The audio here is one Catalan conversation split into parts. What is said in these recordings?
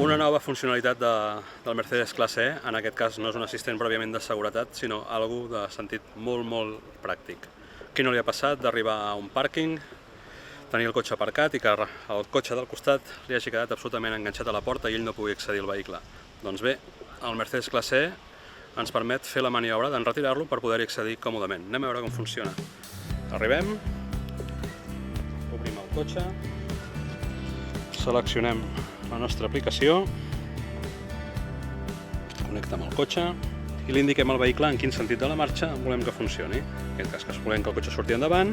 una nova funcionalitat del Mercedes classe E. En aquest cas no és un assistent pròpiament de seguretat, sinó algo de sentit molt pràctic. Qui no li ha passat d'arribar a un pàrquing, tenir el cotxe aparcat i que el cotxe del costat li hagi quedat absolutament enganxat a la porta i ell no pugui accedir al vehicle? Doncs bé, el Mercedes classe E ens permet fer la maniobra d'enretirar-lo per poder-hi accedir còmodament. Anem a veure com funciona. Arribem, obrim el cotxe, seleccionem la nostra aplicació, connecta amb el cotxe i li indiquem al vehicle en quin sentit de la marxa volem que funcioni. En aquest cas que volem que el cotxe surti endavant,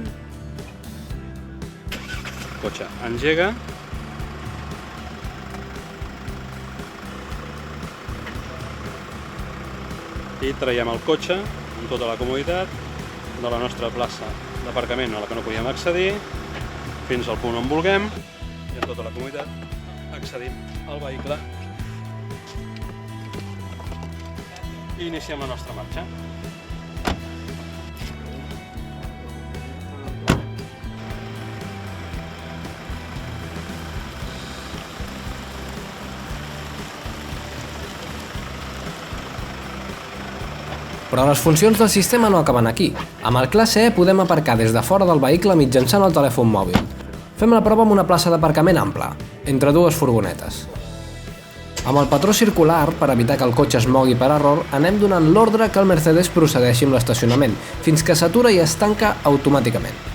el cotxe engega i traiem el cotxe amb tota la comoditat de la nostra plaça d'aparcament a la que no podíem accedir fins al punt on vulguem i amb tota la comoditat accedim al vehicle i iniciem la nostra marxa. Però les funcions del sistema no acaben aquí. Amb el classe E podem aparcar des de fora del vehicle mitjançant el telèfon mòbil. Fem la prova amb una plaça d'aparcament ampla, entre dues furgonetes. Amb el patró circular, per evitar que el cotxe es mogui per error, anem donant l'ordre que el Mercedes procedeixi amb l'estacionament, fins que s'atura i es tanca automàticament.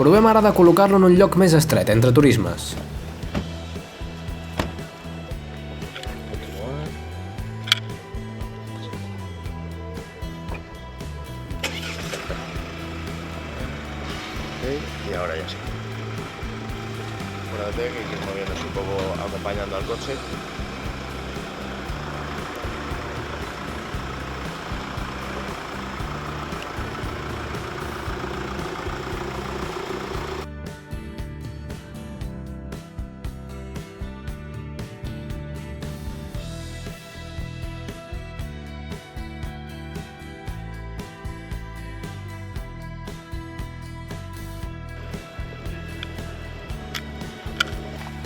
Provem ara de col·locar-lo en un lloc més estret, entre turismes. Y ahora ya sí. Acuérdate que hay que ir moviéndose un poco acompañando al coche.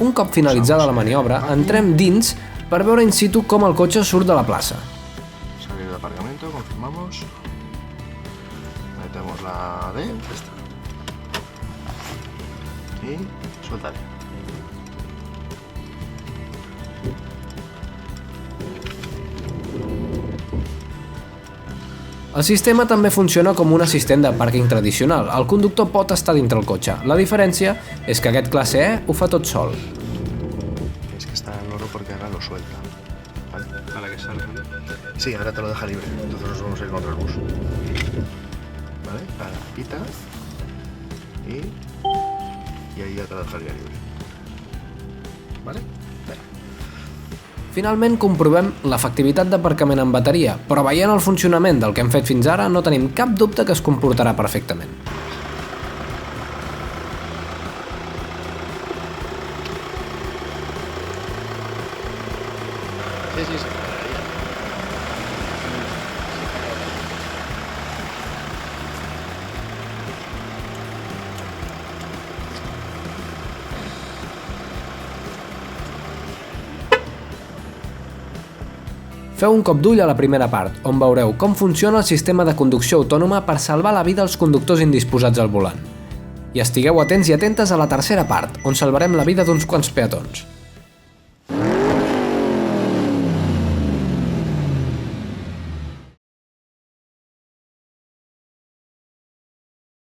Un cop finalitzada la maniobra, entrem dins per veure in situ com el cotxe surt de la plaça. Salir de aparcamiento, confirmamos. Metemos la D. Y suéltale. El sistema també funciona com un assistent de pàrquing tradicional. El conductor pot estar dintre el cotxe. La diferència és que aquest classe E ho fa tot sol. Tienes que estar en oro porque ahora lo suelta. ¿Vale? Para que salga. Sí, ahora te lo deja libre. Entonces nos vamos a ir contra el bus. ¿Vale? Ahora pita. Y ahí ya te lo dejaría libre. ¿Vale? Venga. Finalment comprovem l'efectivitat d'aparcament en bateria, però veient el funcionament del que hem fet fins ara no tenim cap dubte que es comportarà perfectament. Sí. Feu un cop d'ull a la primera part, on veureu com funciona el sistema de conducció autònoma per salvar la vida als conductors indisposats al volant. I estigueu atents i atentes a la tercera part, on salvarem la vida d'uns quants peatons.